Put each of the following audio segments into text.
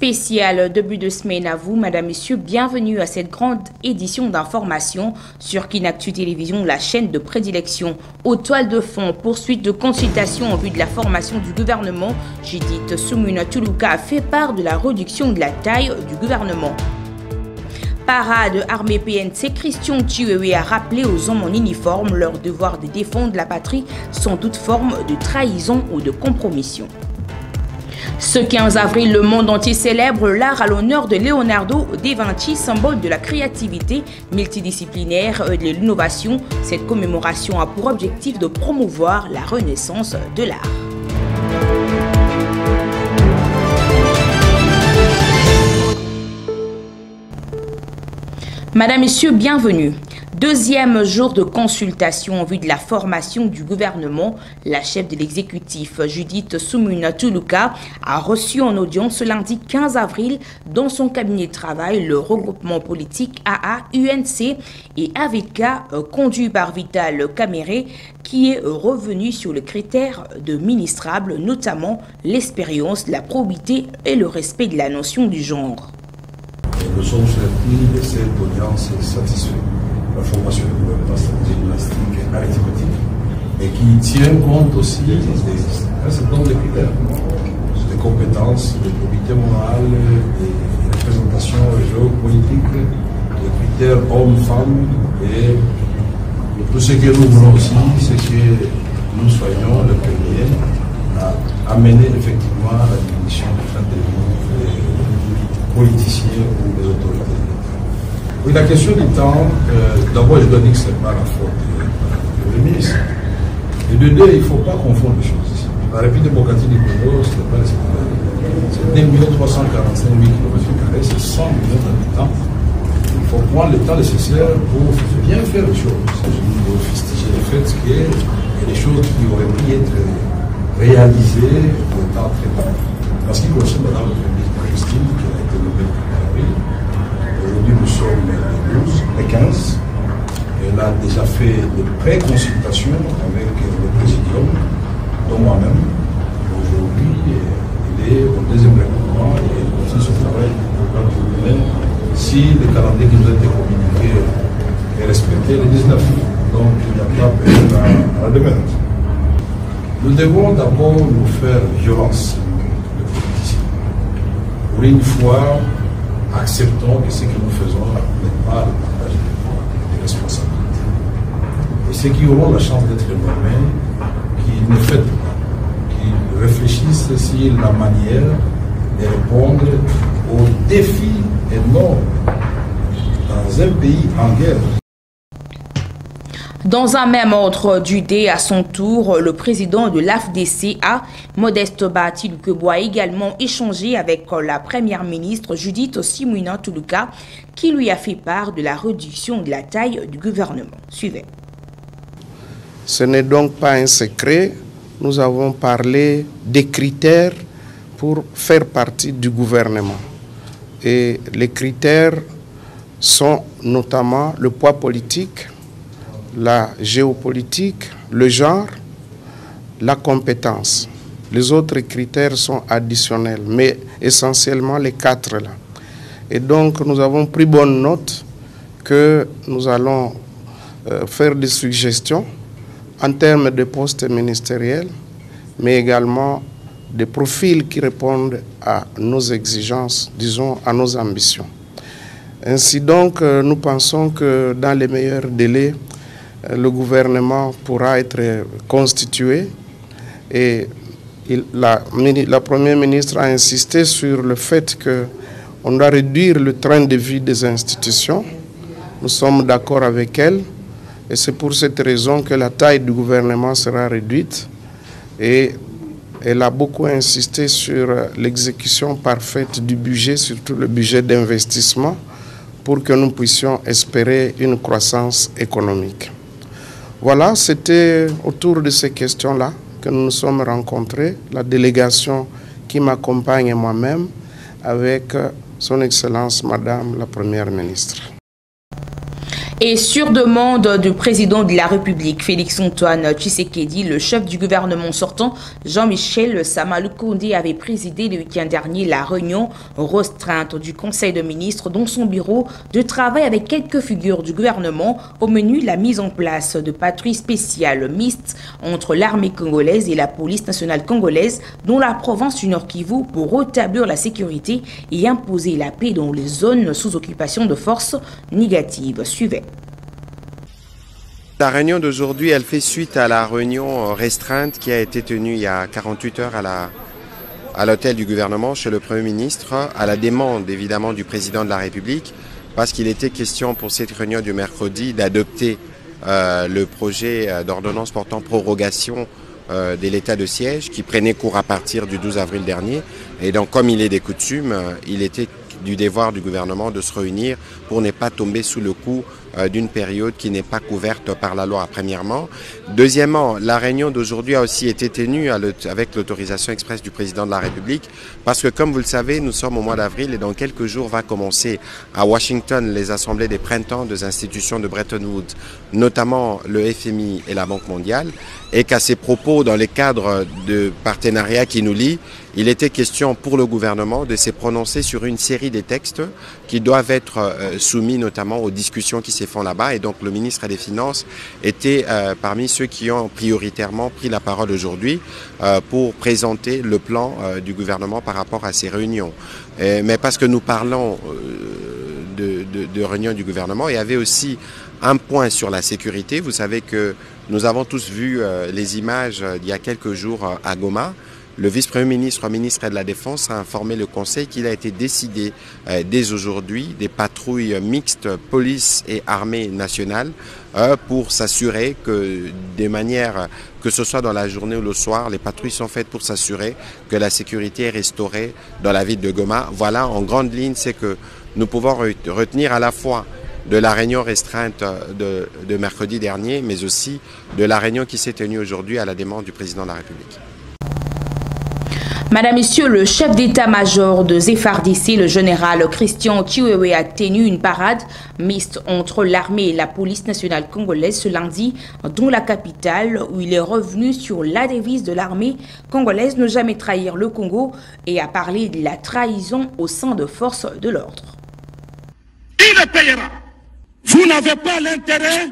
spécial début de semaine à vous, madame, messieurs. Bienvenue à cette grande édition d'information sur Kinactu Télévision, la chaîne de prédilection. Aux toiles de fond, poursuite de consultation en vue de la formation du gouvernement. Judith Soumuna Tuluka a fait part de la réduction de la taille du gouvernement. Parade armée PNC, Christian Chiwewe a rappelé aux hommes en uniforme leur devoir de défendre la patrie sans toute forme de trahison ou de compromission. Ce 15 avril, le monde entier célèbre l'art à l'honneur de Leonardo da Vinci, symbole de la créativité multidisciplinaire et de l'innovation. Cette commémoration a pour objectif de promouvoir la renaissance de l'art. Madame, Messieurs, bienvenue. Deuxième jour de consultation en vue de la formation du gouvernement. La chef de l'exécutif, Judith Soumuna Tuluka, a reçu en audience ce lundi 15 avril dans son cabinet de travail le regroupement politique AA-UNC et AVK conduit par Vital Kamere qui est revenu sur le critère de ministrable, notamment l'expérience, la probité et le respect de la notion du genre. Nous sommes sortis de cette audience satisfaits. La formation du gouvernement stratégique, gymnastique et arithmétique, et qui tient compte aussi d'un certain nombre de critères, des compétences, de probité morale, des représentations géopolitiques, des critères hommes-femmes, et tout ce que nous voulons aussi, c'est que nous soyons les premiers à amener effectivement à la définition de fin de vie des politiciens ou des autorités. Oui, la question du temps, d'abord je dois dire que ce n'est pas la faute du Premier ministre. Et de deux, il ne faut pas confondre les choses ici. La République démocratique du Congo, ce n'est pas les Sénégalais. C'est 2 345 000 km², c'est 100 millions d'habitants. Il faut prendre le temps nécessaire pour bien faire les choses. Il s'agit de fustiger le fait qu'il y a des choses qui auraient pu être réalisées au temps très long. Parce qu'il concerne Mme le Premier ministre Christine, qui a été nommée le 1er avril. Aujourd'hui, nous sommes le 12, le 15. Elle a déjà fait de pré-consultations avec le présidium, dont moi-même. Aujourd'hui, elle est au deuxième recrutement et elle continue son travail pour le plan. Si le calendrier qui nous a été communiqué est respecté, le 19. Donc, il n'y a pas besoin à la demande. Nous devons d'abord nous faire violence, les politiciens. Pour une fois, acceptons que ce que nous faisons n'est pas le partage des responsabilités. Et ceux qui auront la chance d'être nommés, qui ne fêtent pas, qui réfléchissent sur la manière de répondre aux défis énormes dans un pays en guerre. Dans un même ordre d'idée, à son tour, le président de l'AFDCA, Modeste Batilukebo, a également échangé avec la première ministre Judith Soumuna Tuluka, qui lui a fait part de la réduction de la taille du gouvernement. Suivez. Ce n'est donc pas un secret. Nous avons parlé des critères pour faire partie du gouvernement. Et les critères sont notamment le poids politique, la géopolitique, le genre, la compétence. Les autres critères sont additionnels, mais essentiellement les quatre là. Et donc nous avons pris bonne note que nous allons faire des suggestions en termes de postes ministériels, mais également des profils qui répondent à nos exigences, disons à nos ambitions. Ainsi donc, nous pensons que dans les meilleurs délais, le gouvernement pourra être constitué et la Première ministre a insisté sur le fait qu'on doit réduire le train de vie des institutions. Nous sommes d'accord avec elle et c'est pour cette raison que la taille du gouvernement sera réduite et elle a beaucoup insisté sur l'exécution parfaite du budget, surtout le budget d'investissement, pour que nous puissions espérer une croissance économique. Voilà, c'était autour de ces questions-là que nous nous sommes rencontrés, la délégation qui m'accompagne et moi-même, avec son Excellence Madame la Première ministre. Et sur demande du président de la République, Félix-Antoine Tshisekedi, le chef du gouvernement sortant, Jean-Michel Sama-Lukonde, avait présidé le week-end dernier la réunion restreinte du Conseil de ministres dans son bureau de travail avec quelques figures du gouvernement. Au menu, la mise en place de patrouilles spéciales mixtes entre l'armée congolaise et la police nationale congolaise dans la province du Nord-Kivu pour rétablir la sécurité et imposer la paix dans les zones sous occupation de forces négatives. Suivez. La réunion d'aujourd'hui, elle fait suite à la réunion restreinte qui a été tenue il y a 48 heures à l'hôtel du gouvernement chez le Premier ministre, à la demande évidemment du président de la République, parce qu'il était question pour cette réunion du mercredi d'adopter le projet d'ordonnance portant prorogation de l'état de siège qui prenait cours à partir du 12 avril dernier. Et donc, comme il est des coutumes, il était du devoir du gouvernement de se réunir pour ne pas tomber sous le coup d'une période qui n'est pas couverte par la loi, premièrement. Deuxièmement, la réunion d'aujourd'hui a aussi été tenue avec l'autorisation expresse du président de la République, parce que comme vous le savez, nous sommes au mois d'avril et dans quelques jours va commencer à Washington les assemblées des printemps des institutions de Bretton Woods, notamment le FMI et la Banque mondiale, et qu'à ces propos, dans les cadres de partenariat qui nous lient, il était question pour le gouvernement de se prononcer sur une série de textes qui doivent être soumis notamment aux discussions qui se font là-bas. Et donc le ministre des Finances était parmi ceux qui ont prioritairement pris la parole aujourd'hui pour présenter le plan du gouvernement par rapport à ces réunions. Mais parce que nous parlons de réunions du gouvernement, il y avait aussi un point sur la sécurité. Vous savez que nous avons tous vu les images il y a quelques jours à Goma. Le vice-premier ministre, ministre de la Défense, a informé le Conseil qu'il a été décidé dès aujourd'hui des patrouilles mixtes police et armée nationale pour s'assurer que de manière que ce soit dans la journée ou le soir, les patrouilles sont faites pour s'assurer que la sécurité est restaurée dans la ville de Goma. Voilà, en grande ligne, c'est que nous pouvons retenir à la fois de la réunion restreinte de mercredi dernier, mais aussi de la réunion qui s'est tenue aujourd'hui à la demande du président de la République. Madame, Monsieur, le chef d'état-major de FARDC, le général Christian Chiwewe, a tenu une parade mixte entre l'armée et la police nationale congolaise ce lundi dans la capitale, où il est revenu sur la devise de l'armée congolaise, ne jamais trahir le Congo, et a parlé de la trahison au sein de forces de l'ordre. Il le payera. Vous n'avez pas l'intérêt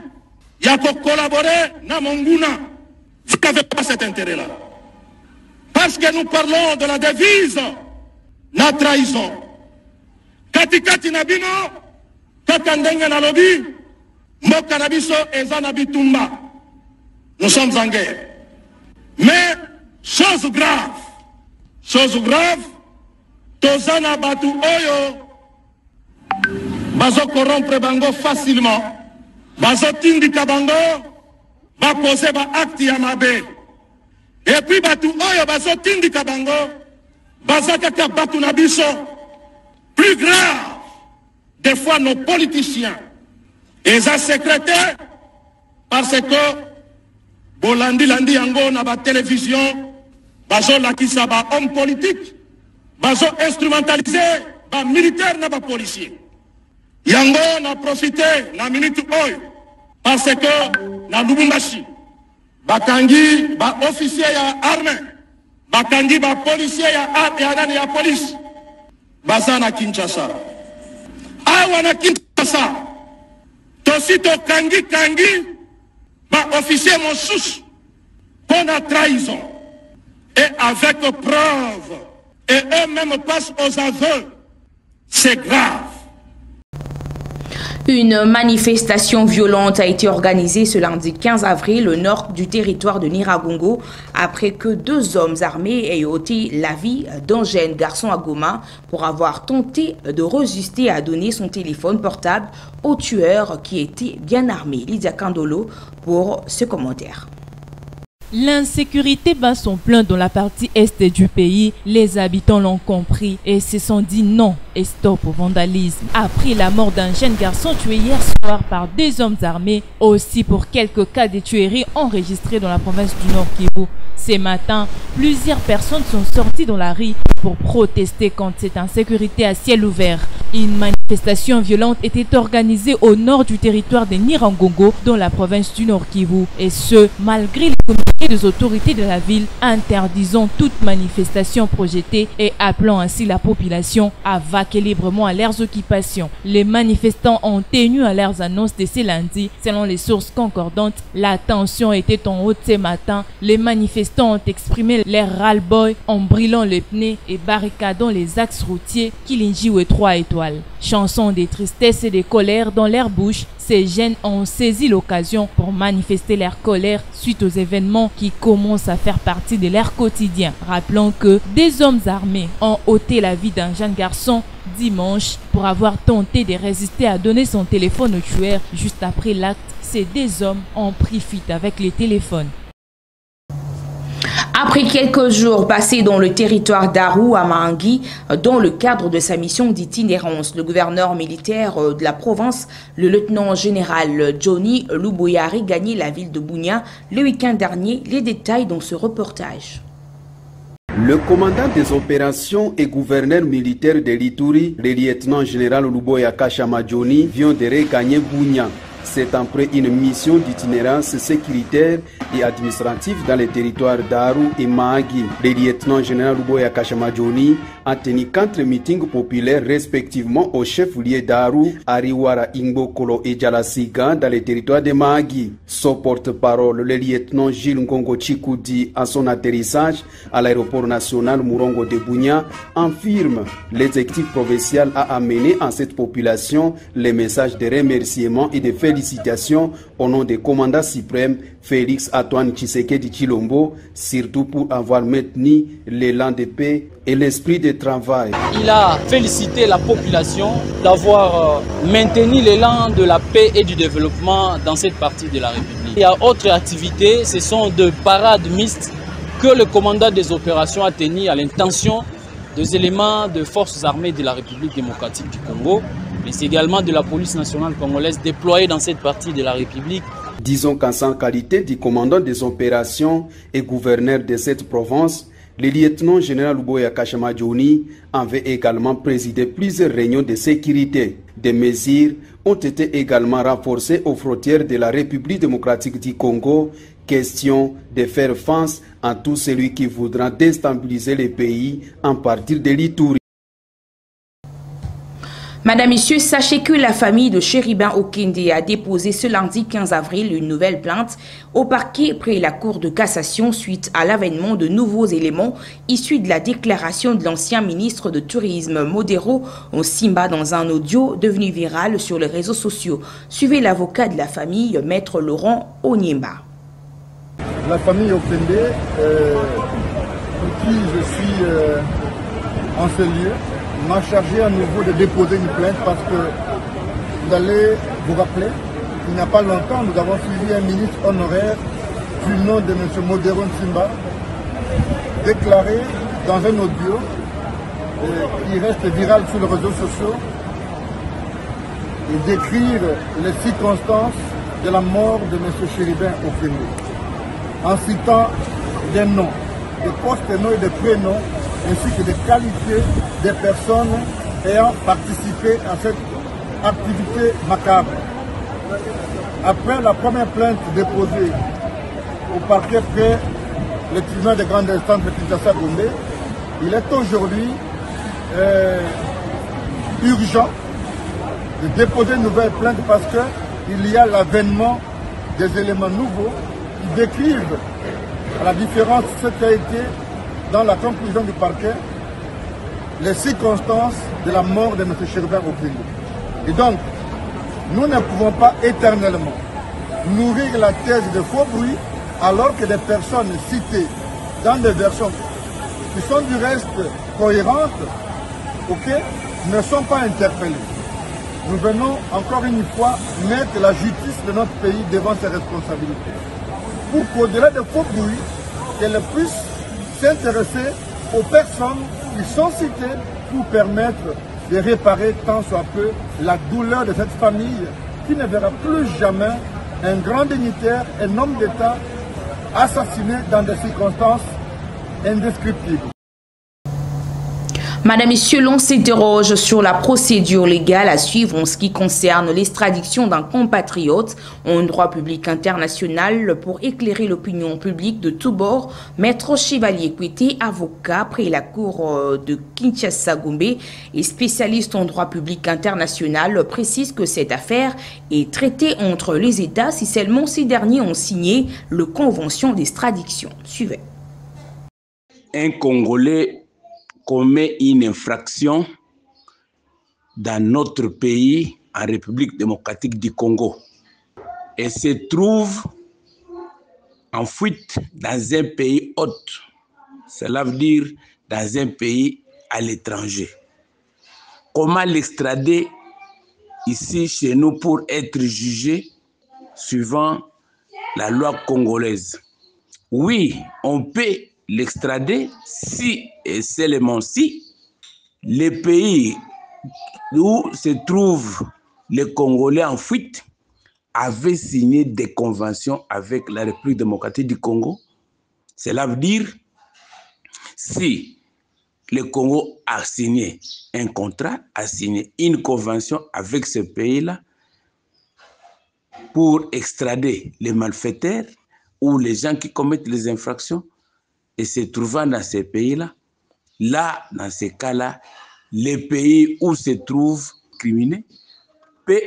de collaborer na Monguna. Vous n'avez pas cet intérêt-là. Parce que nous parlons de la devise, la trahison. Katikati nabino, kakandenge na lobi, moka nabiso eza nabitumba. Nous sommes en guerre. Mais, chose grave, tozana batu oyo, bazo corrompre bango facilement, bazo tindika bango, ba pose ba acte ya mabe. Et puis batu oyo bazo tindika bango, baza kaka batu na biso. Plus grave, des fois nos politiciens, et les secrétaires, parce que bolandi landi yango na ba télévision, bazo lakisa ba homme politique, bazo instrumentaliser ba militaire na ba policier. Yango na profité na minute oyo, parce que na Lubumbashi, bakangi ba officier ya armée, bakangi ba policier ya police, baza na Kinshasa. Awa na Kinshasa, tosito kangi ba officier mosusu pour la trahison. Et avec preuve, et eux-mêmes passent aux aveux, c'est grave. Une manifestation violente a été organisée ce lundi 15 avril au nord du territoire de Nyiragongo après que 2 hommes armés aient ôté la vie d'un jeune garçon à Goma pour avoir tenté de résister à donner son téléphone portable au tueur qui était bien armé. Lydia Kandolo pour ce commentaire. L'insécurité bat son plein dans la partie est du pays. Les habitants l'ont compris et se sont dit non et stop au vandalisme. Après la mort d'un jeune garçon tué hier soir par 2 hommes armés, aussi pour quelques cas de tueries enregistrés dans la province du Nord Kivu. Ce matin, plusieurs personnes sont sorties dans la rue pour protester contre cette insécurité à ciel ouvert. Une manifestation manifestation violente était organisée au nord du territoire de Nirangongo, dans la province du Nord Kivu, et ce, malgré les communiqués des autorités de la ville interdisant toute manifestation projetée et appelant ainsi la population à vaquer librement à leurs occupations. Les manifestants ont tenu à leurs annonces de ce lundi. Selon les sources concordantes, la tension était en haut ce matin. Les manifestants ont exprimé leur ras-le-bol en brûlant les pneus et barricadant les axes routiers Kilinji et 3 étoiles. Chansons de tristesse et de colère dans leur bouche, ces jeunes ont saisi l'occasion pour manifester leur colère suite aux événements qui commencent à faire partie de leur quotidien. Rappelons que des hommes armés ont ôté la vie d'un jeune garçon dimanche pour avoir tenté de résister à donner son téléphone au tueur. Juste après l'acte, ces deux hommes ont pris fuite avec les téléphones. Après quelques jours passés dans le territoire d'Aru à Mahangui, dans le cadre de sa mission d'itinérance, le gouverneur militaire de la province, le lieutenant-général Johnny Luboyari, gagnait la ville de Bunia le week-end dernier. Les détails dans ce reportage. Le commandant des opérations et gouverneur militaire de l'Ituri, le lieutenant-général Luboya Kashama Johnny, vient de regagner Bunia. C'est après une mission d'itinérance sécuritaire et administrative dans les territoires d'Aru et Mahagi. Le lieutenant-général Luboya Kashama Johnny a tenu 4 meetings populaires respectivement au chef-lieu d'Aru, Ariwara Ingbokolo et Jalasiga dans les territoires de Mahagi. Son porte-parole, le lieutenant Gilles Ngongo Chikoudi, à son atterrissage à l'aéroport national Murongo de Bunia, affirme l'exécutif provincial a amené à cette population les messages de remerciement et de félicitations au nom des commandants suprêmes Félix Antoine Tshisekedi Tshilombo, surtout pour avoir maintenu l'élan de paix et l'esprit de travail. Il a félicité la population d'avoir maintenu l'élan de la paix et du développement dans cette partie de la République. Il y a autre activité, ce sont de parades mixtes que le commandant des opérations a tenu à l'intention des éléments de forces armées de la République démocratique du Congo, mais également de la police nationale congolaise déployée dans cette partie de la République. Disons qu'en sa qualité de commandant des opérations et gouverneur de cette province, le lieutenant-général Luboya Kashama Johnny avait également présidé plusieurs réunions de sécurité. Des mesures ont été également renforcées aux frontières de la République démocratique du Congo. Question de faire face à tout celui qui voudra déstabiliser le pays en partir de l'Ituri. Madame, Messieurs, sachez que la famille de Chéribin Okende a déposé ce lundi 15 avril une nouvelle plainte au parquet près la Cour de cassation suite à l'avènement de nouveaux éléments issus de la déclaration de l'ancien ministre de Tourisme Modero Simba dans un audio devenu viral sur les réseaux sociaux. Suivez l'avocat de la famille, Maître Laurent Onyemba. La famille Okende, pour qui je suis en ce lieu, m'a chargé à nouveau de déposer une plainte parce que vous allez vous rappeler qu'il n'y a pas longtemps, nous avons suivi un ministre honoraire du nom de M. Modero Simba, déclaré dans un audio qui reste viral sur les réseaux sociaux et décrire les circonstances de la mort de M. Chéribin Okende en citant des noms, des post-noms et des prénoms ainsi que des qualités des personnes ayant participé à cette activité macabre. Après la première plainte déposée au parquet près le tribunal de grande instance de Kinshasa-Gombe, il est aujourd'hui urgent de déposer une nouvelle plainte parce qu'il y a l'avènement des éléments nouveaux qui décrivent, à la différence de ce qui a été dans la conclusion du parquet, les circonstances de la mort de M. Chéribin Okende. Et donc, nous ne pouvons pas éternellement nourrir la thèse de faux bruits alors que des personnes citées dans des versions qui sont du reste cohérentes, ne sont pas interpellées. Nous venons encore une fois mettre la justice de notre pays devant ses responsabilités. Pour qu'au-delà des faux bruits, qu'elle puisse s'intéresser aux personnes qui sont citées pour permettre de réparer tant soit peu la douleur de cette famille qui ne verra plus jamais un grand dignitaire, un homme d'État assassiné dans des circonstances indescriptibles. Madame, Messieurs, l'on s'interroge sur la procédure légale à suivre en ce qui concerne l'extradition d'un compatriote en droit public international. Pour éclairer l'opinion publique de tous bords, Maître Chevalier Kwete, avocat près la cour de Kinshasa-Gombe et spécialiste en droit public international, précise que cette affaire est traitée entre les États si seulement ces derniers ont signé le convention d'extradition. Suivez. Un Congolais commet une infraction dans notre pays, en République démocratique du Congo, et se trouve en fuite dans un pays hôte. Cela veut dire dans un pays à l'étranger. Comment l'extrader ici chez nous pour être jugé suivant la loi congolaise? Oui, on peut l'extrader si et seulement si les pays où se trouvent les Congolais en fuite avaient signé des conventions avec la République démocratique du Congo. Cela veut dire si le Congo a signé un contrat, a signé une convention avec ce pays-là pour extrader les malfaiteurs ou les gens qui commettent les infractions, et se trouvant dans ces pays-là, dans ces cas-là, les pays où se trouvent criminels peuvent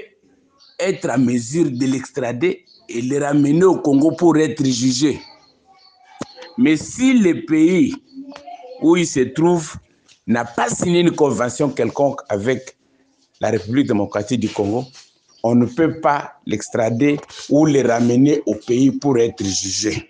être à mesure de l'extrader et le ramener au Congo pour être jugé. Mais si le pays où il se trouve n'a pas signé une convention quelconque avec la République démocratique du Congo, on ne peut pas l'extrader ou le ramener au pays pour être jugé.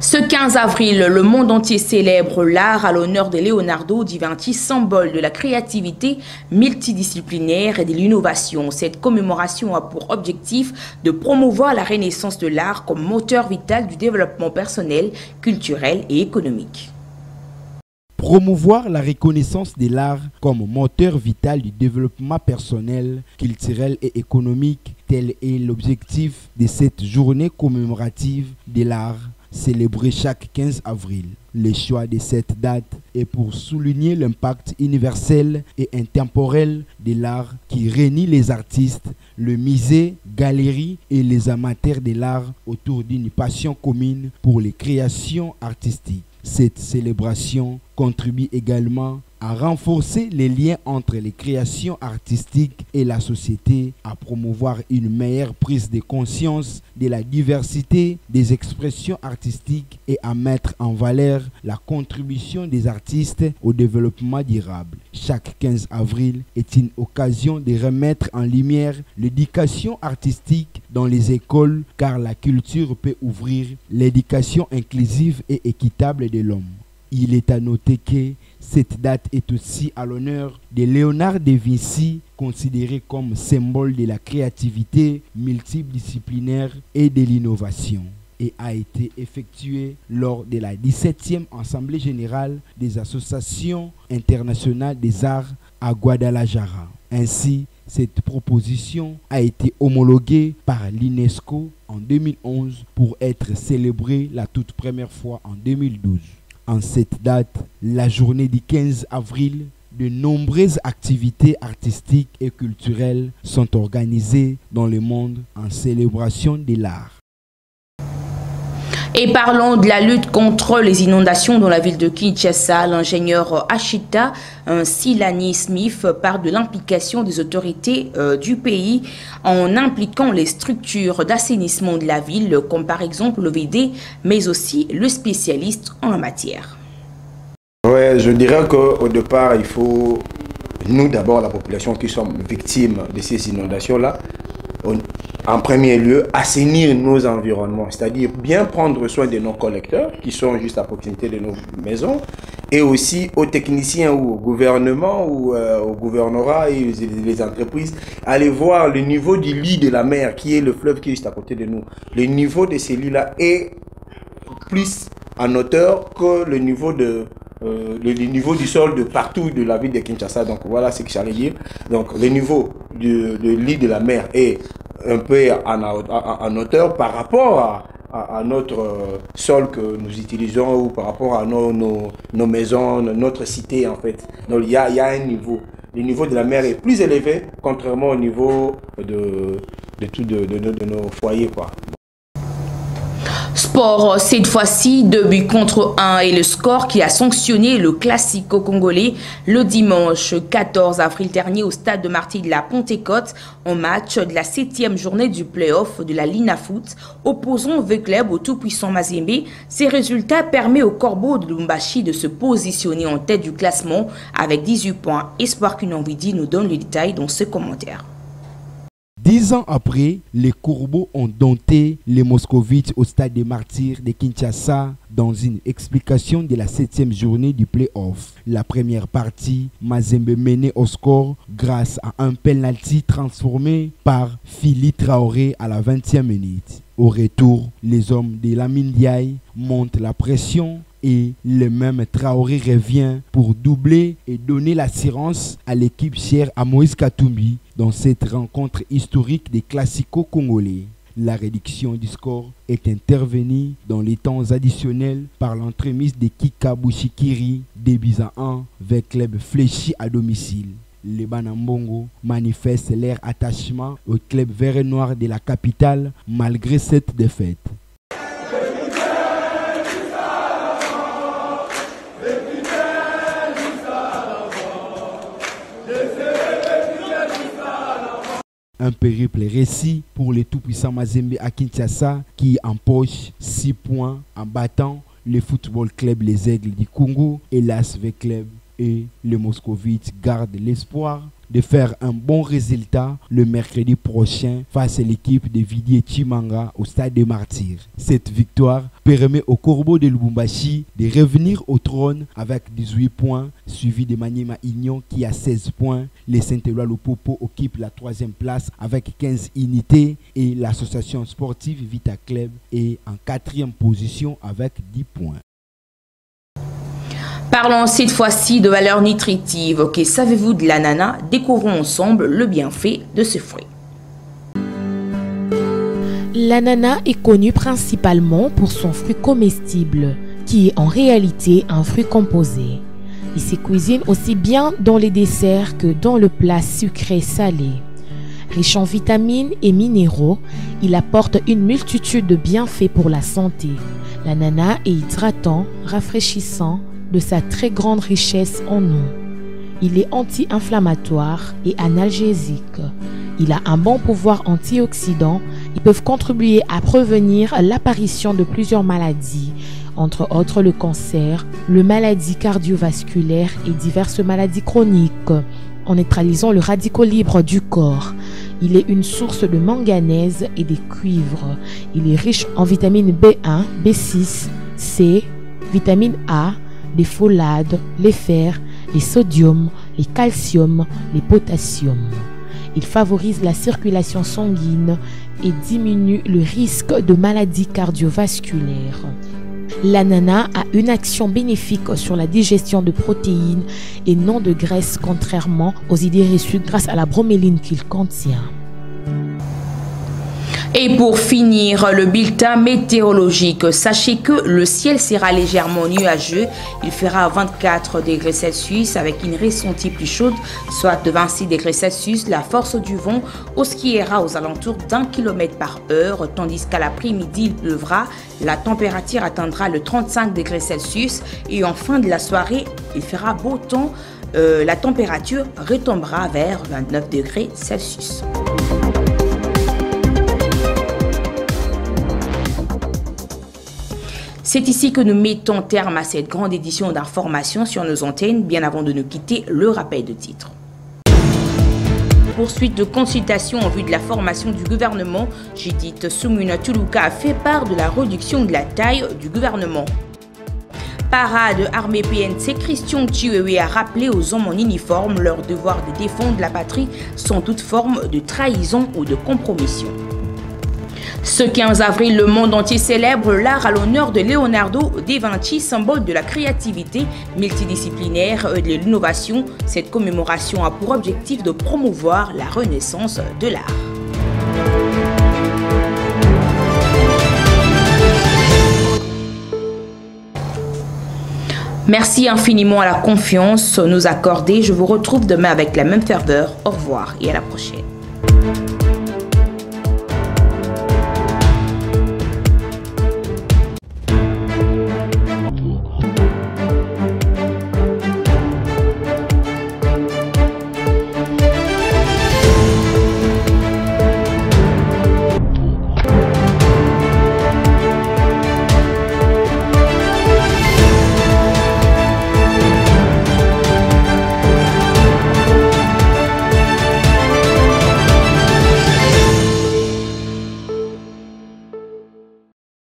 Ce 15 avril, le monde entier célèbre l'art à l'honneur de Leonardo da Vinci, symbole de la créativité multidisciplinaire et de l'innovation. Cette commémoration a pour objectif de promouvoir la renaissance de l'art comme moteur vital du développement personnel, culturel et économique. Promouvoir la reconnaissance de l'art comme moteur vital du développement personnel, culturel et économique, tel est l'objectif de cette journée commémorative de l'art célébrée chaque 15 avril. Le choix de cette date est pour souligner l'impact universel et intemporel de l'art qui réunit les artistes, le musée, galeries et les amateurs de l'art autour d'une passion commune pour les créations artistiques. Cette célébration contribue également à renforcer les liens entre les créations artistiques et la société, à promouvoir une meilleure prise de conscience de la diversité des expressions artistiques et à mettre en valeur la contribution des artistes au développement durable. Chaque 15 avril est une occasion de remettre en lumière l'éducation artistique dans les écoles, car la culture peut ouvrir l'éducation inclusive et équitable de l'homme. Il est à noter que cette date est aussi à l'honneur de Léonard de Vinci, considéré comme symbole de la créativité multidisciplinaire et de l'innovation, et a été effectuée lors de la 17e Assemblée générale des associations internationales des arts à Guadalajara. Ainsi, cette proposition a été homologuée par l'UNESCO en 2011 pour être célébrée la toute première fois en 2012. En cette date, la journée du 15 avril, de nombreuses activités artistiques et culturelles sont organisées dans le monde en célébration de l'art. Et parlons de la lutte contre les inondations dans la ville de Kinshasa. L'ingénieur Ashita Silani Smith parle de l'implication des autorités du pays en impliquant les structures d'assainissement de la ville, comme par exemple le VD, mais aussi le spécialiste en la matière. Ouais, je dirais qu'au départ, il faut, nous d'abord, la population qui sommes victimes de ces inondations-là, en premier lieu, assainir nos environnements, c'est-à-dire bien prendre soin de nos collecteurs qui sont juste à proximité de nos maisons, et aussi aux techniciens ou au gouvernement ou au gouvernorat et les entreprises, aller voir le niveau du lit de la mer, qui est le fleuve qui est juste à côté de nous. Le niveau de ces lits-là est plus en hauteur que le niveau du sol de partout de la ville de Kinshasa. Donc voilà ce que j'allais dire. Donc le niveau du lit de la mer est un peu en hauteur par rapport à notre sol que nous utilisons ou par rapport à nos maisons, notre cité en fait. Donc il y a un niveau. Le niveau de la mer est plus élevé contrairement au niveau de nos foyers, quoi. Sport, cette fois-ci, 2 buts contre 1 et le score qui a sanctionné le Classico congolais le dimanche 14 avril dernier au stade de Martyrs de la Pentecôte en match de la 7e journée du play-off de la Lina Foot opposant V-Club au tout-puissant Mazembe. Ces résultats permettent au Corbeau de Lubumbashi de se positionner en tête du classement avec 18 points. Espoir Kunanvidi nous donne les détails dans ce commentaire. 10 ans après, les Corbeaux ont dompté les Moscovites au stade des Martyrs de Kinshasa dans une explication de la 7e journée du play-off. La première partie, Mazembe menait au score grâce à un penalty transformé par Phili Traoré à la 20e minute. Au retour, les hommes de Lamine Diaye montent la pression et le même Traoré revient pour doubler et donner l'assurance à l'équipe chère à Moïse Katumbi dans cette rencontre historique des classicos congolais. La réduction du score est intervenue dans les temps additionnels par l'entremise de Kika Bouchikiri, 2-1 vers club fléchi à domicile. Les Banambongo manifestent leur attachement au club vert et noir de la capitale malgré cette défaite. Un périple récit pour les tout-puissants Mazembe à Kinshasa qui empoche 6 points en battant le Football Club Les Aigles du Congo et l'ASV Club, et le Moscovite garde l'espoir de faire un bon résultat le mercredi prochain face à l'équipe de Vidier Chimanga au stade des Martyrs. Cette victoire permet au Corbeau de Lubumbashi de revenir au trône avec 18 points, suivi de Maniema Union qui a 16 points. Les Saint-Éloi Lupopo occupe la 3e place avec 15 unités et l'association sportive Vita Club est en 4e position avec 10 points. Parlons cette fois-ci de valeurs nutritives. Que savez-vous de l'ananas? Découvrons ensemble le bienfait de ce fruit. L'ananas est connu principalement pour son fruit comestible, qui est en réalité un fruit composé. Il se cuisine aussi bien dans les desserts que dans le plat sucré-salé. Riche en vitamines et minéraux, il apporte une multitude de bienfaits pour la santé. L'ananas est hydratant, rafraîchissant, de sa très grande richesse en eau. Il est anti-inflammatoire et analgésique. Il a un bon pouvoir antioxydant. Ils peuvent contribuer à prévenir l'apparition de plusieurs maladies, entre autres le cancer, les maladies cardiovasculaires et diverses maladies chroniques, en neutralisant le radicaux libre du corps. Il est une source de manganèse et de cuivre. Il est riche en vitamines B1, B6, C, vitamine A, les folades, les fers, les sodium, les calcium, les potassium. Il favorise la circulation sanguine et diminue le risque de maladies cardiovasculaires. L'ananas a une action bénéfique sur la digestion de protéines et non de graisses, contrairement aux idées reçues grâce à la broméline qu'il contient. Et pour finir, le bulletin météorologique. Sachez que le ciel sera légèrement nuageux. Il fera 24 degrés Celsius avec une ressentie plus chaude, soit de 26 degrés Celsius. La force du vent oscillera aux alentours d'1 km/h, tandis qu'à l'après-midi, il pleuvra. La température atteindra le 35 degrés Celsius et en fin de la soirée, il fera beau temps. La température retombera vers 29 degrés Celsius. C'est ici que nous mettons terme à cette grande édition d'information sur nos antennes. Bien avant de nous quitter, le rappel de titre. Poursuite de consultation en vue de la formation du gouvernement, Judith Soumuna Tuluka a fait part de la réduction de la taille du gouvernement. Parade armée PNC, Christian Chiwewe a rappelé aux hommes en uniforme leur devoir de défendre la patrie sans toute forme de trahison ou de compromission. Ce 15 avril, le monde entier célèbre l'art à l'honneur de Leonardo da Vinci, symbole de la créativité multidisciplinaire et de l'innovation. Cette commémoration a pour objectif de promouvoir la renaissance de l'art. Merci infiniment à la confiance nous accordée. Je vous retrouve demain avec la même ferveur. Au revoir et à la prochaine.